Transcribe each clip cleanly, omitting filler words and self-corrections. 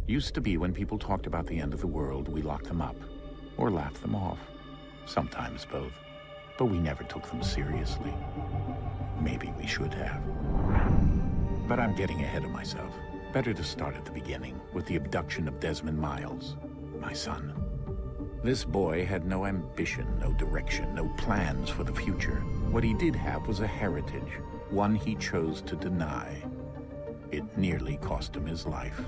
Used to be when people talked about the end of the world, we locked them up, or laughed them off. Sometimes both. But we never took them seriously. Maybe we should have. But I'm getting ahead of myself. Better to start at the beginning, with the abduction of Desmond Miles, my son. This boy had no ambition, no direction, no plans for the future. What he did have was a heritage, one he chose to deny. It nearly cost him his life.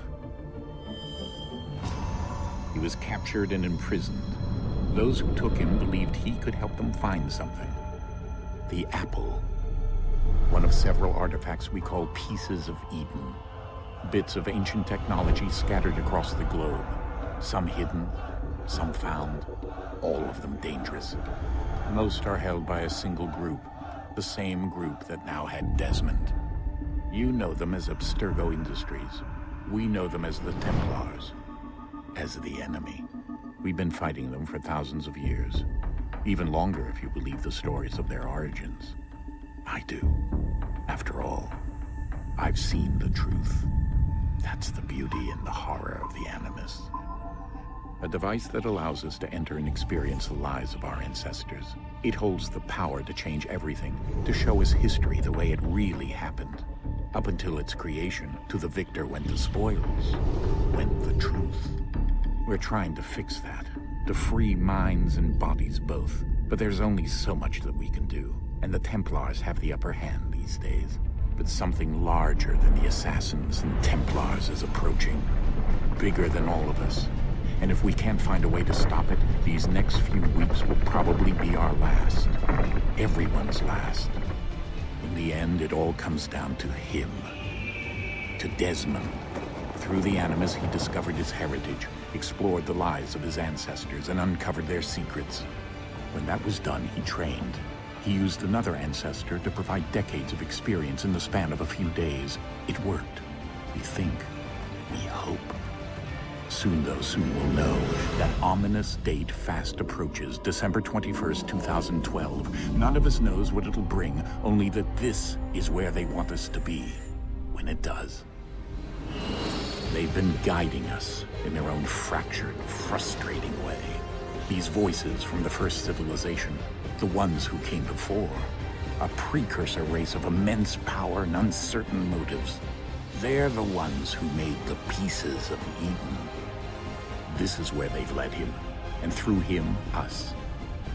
He was captured and imprisoned. Those who took him believed he could help them find something. The apple. One of several artifacts we call pieces of Eden. Bits of ancient technology scattered across the globe. Some hidden, some found, all of them dangerous. Most are held by a single group, the same group that now had Desmond. You know them as Abstergo Industries. We know them as the Templars, as the enemy. We've been fighting them for thousands of years, even longer if you believe the stories of their origins. I do. After all, I've seen the truth. That's the beauty and the horror of the Animus. A device that allows us to enter and experience the lives of our ancestors. It holds the power to change everything, to show us history the way it really happened. Up until its creation, to the victor went the spoils, went the truth. We're trying to fix that, to free minds and bodies both. But there's only so much that we can do, and the Templars have the upper hand these days. But something larger than the Assassins and Templars is approaching, bigger than all of us. And if we can't find a way to stop it, these next few weeks will probably be our last. Everyone's last. In the end, it all comes down to him. To Desmond. Through the Animus, he discovered his heritage, explored the lives of his ancestors, and uncovered their secrets. When that was done, he trained. He used another ancestor to provide decades of experience in the span of a few days. It worked. We think. We hope. Soon, though, soon we'll know. That ominous date fast approaches, December 21st, 2012. None of us knows what it'll bring, only that this is where they want us to be, when it does. They've been guiding us in their own fractured, frustrating way. These voices from the first civilization, the ones who came before, a precursor race of immense power and uncertain motives. They're the ones who made the pieces of Eden. This is where they've led him, and through him, us.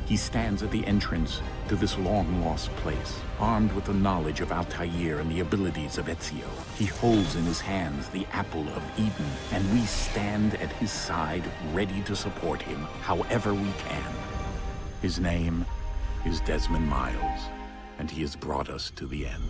He stands at the entrance to this long-lost place, armed with the knowledge of Altair and the abilities of Ezio. He holds in his hands the apple of Eden, and we stand at his side, ready to support him however we can. His name is Desmond Miles, and he has brought us to the end.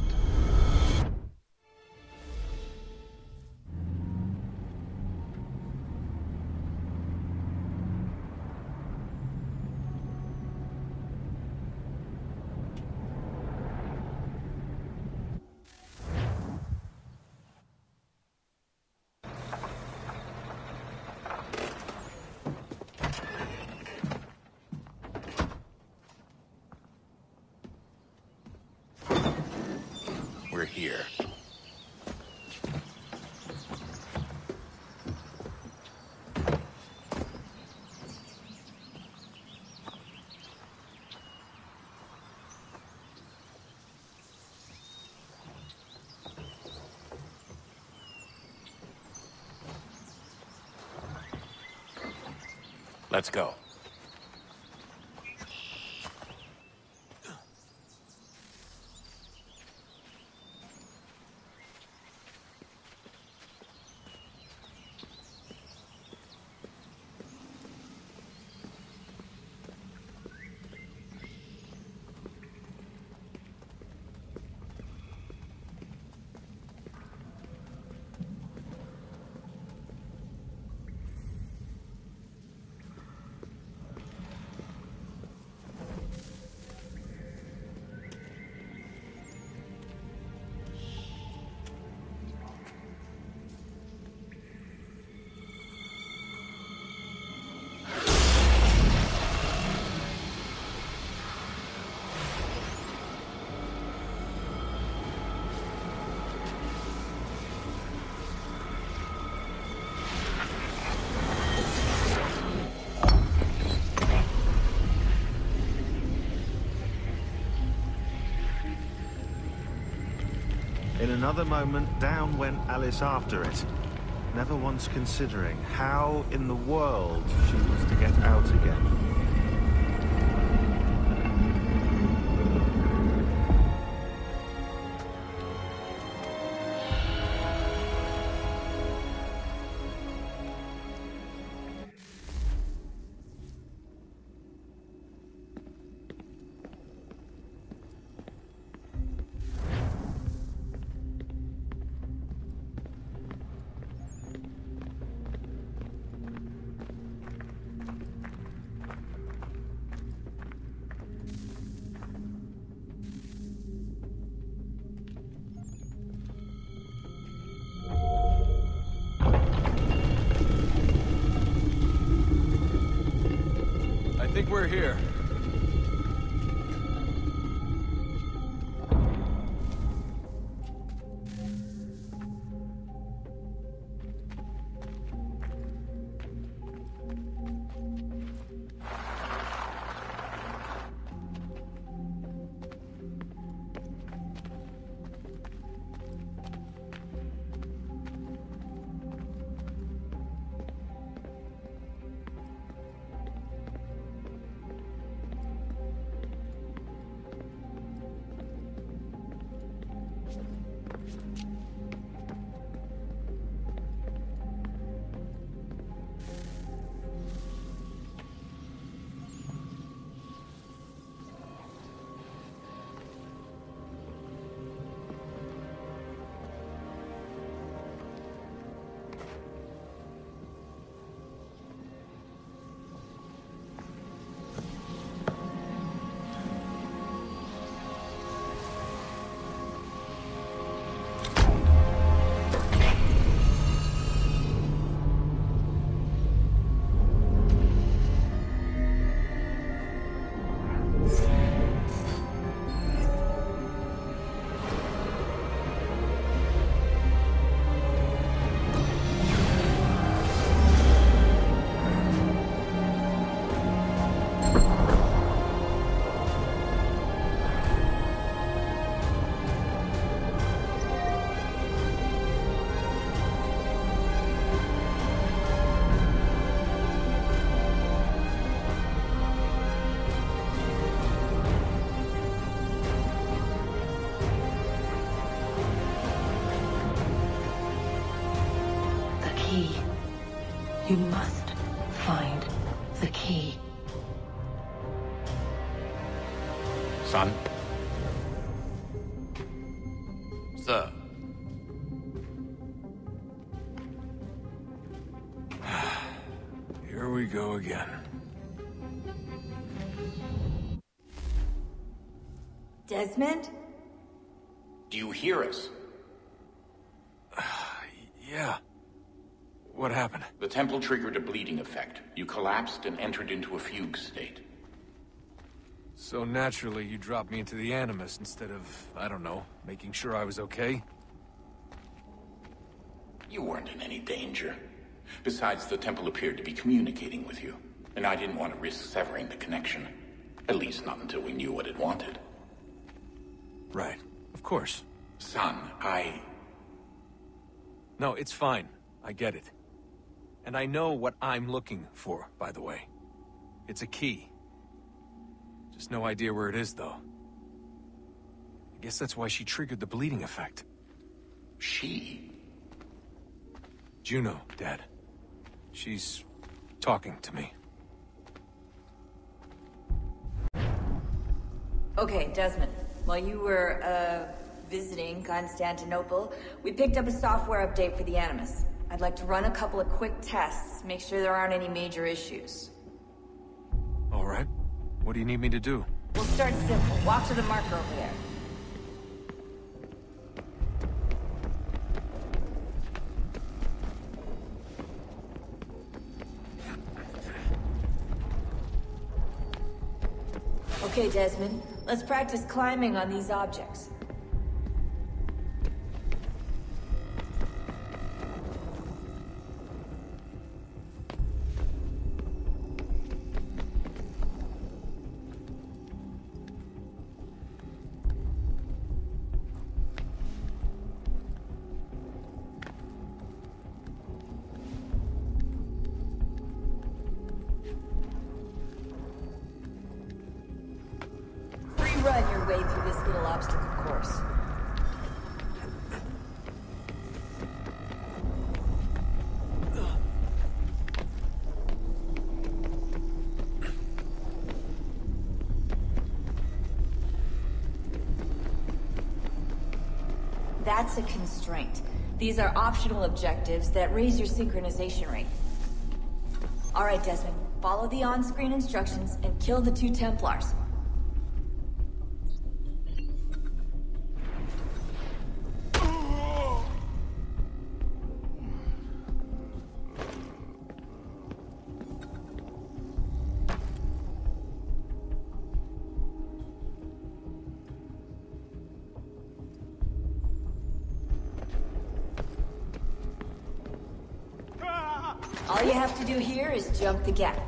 We're here. Let's go. In another moment, down went Alice after it, never once considering how in the world she was to get out again. I think we're here. You must find the key. Son? Sir. Here we go again. Desmond? Do you hear us? Yeah. What happened? The temple triggered a bleeding effect. You collapsed and entered into a fugue state. So naturally, you dropped me into the Animus instead of, I don't know, making sure I was okay? You weren't in any danger. Besides, the temple appeared to be communicating with you, and I didn't want to risk severing the connection. At least not until we knew what it wanted. Right. Of course. Son, No, it's fine. I get it. And I know what I'm looking for, by the way. It's a key. Just no idea where it is, though. I guess that's why she triggered the bleeding effect. She? Juno, Dad. She's talking to me. Okay, Desmond. While you were, visiting Constantinople, we picked up a software update for the Animus. I'd like to run a couple of quick tests, make sure there aren't any major issues. All right. What do you need me to do? We'll start simple. Walk to the marker over there. Okay, Desmond. Let's practice climbing on these objects. way through this little obstacle course. That's a constraint. These are optional objectives that raise your synchronization rate. Alright, Desmond. Follow the on-screen instructions and kill the 2 Templars. All you have to do here is jump the gap.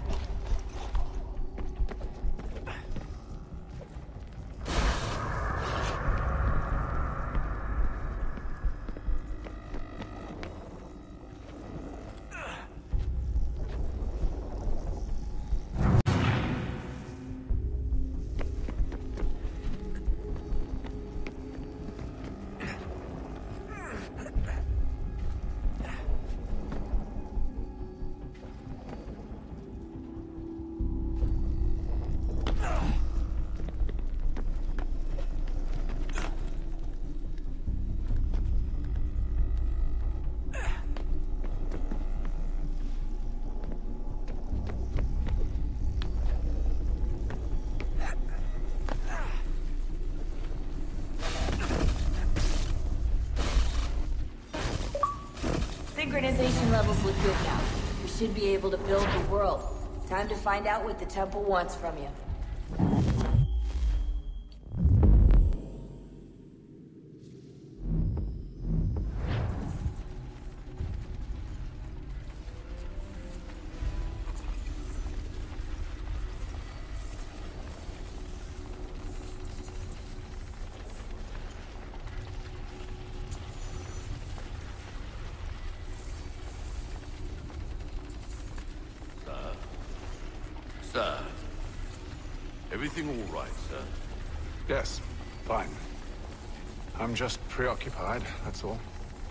Synchronization levels look good now. We should be able to build the world. Time to find out what the temple wants from you. Sir. Everything all right, sir? Yes, fine. I'm just preoccupied, that's all.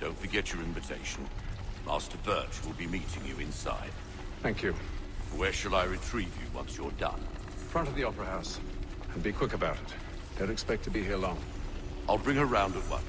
Don't forget your invitation. Master Birch will be meeting you inside. Thank you. Where shall I retrieve you once you're done? Front of the Opera House. And be quick about it. Don't expect to be here long. I'll bring her round at once.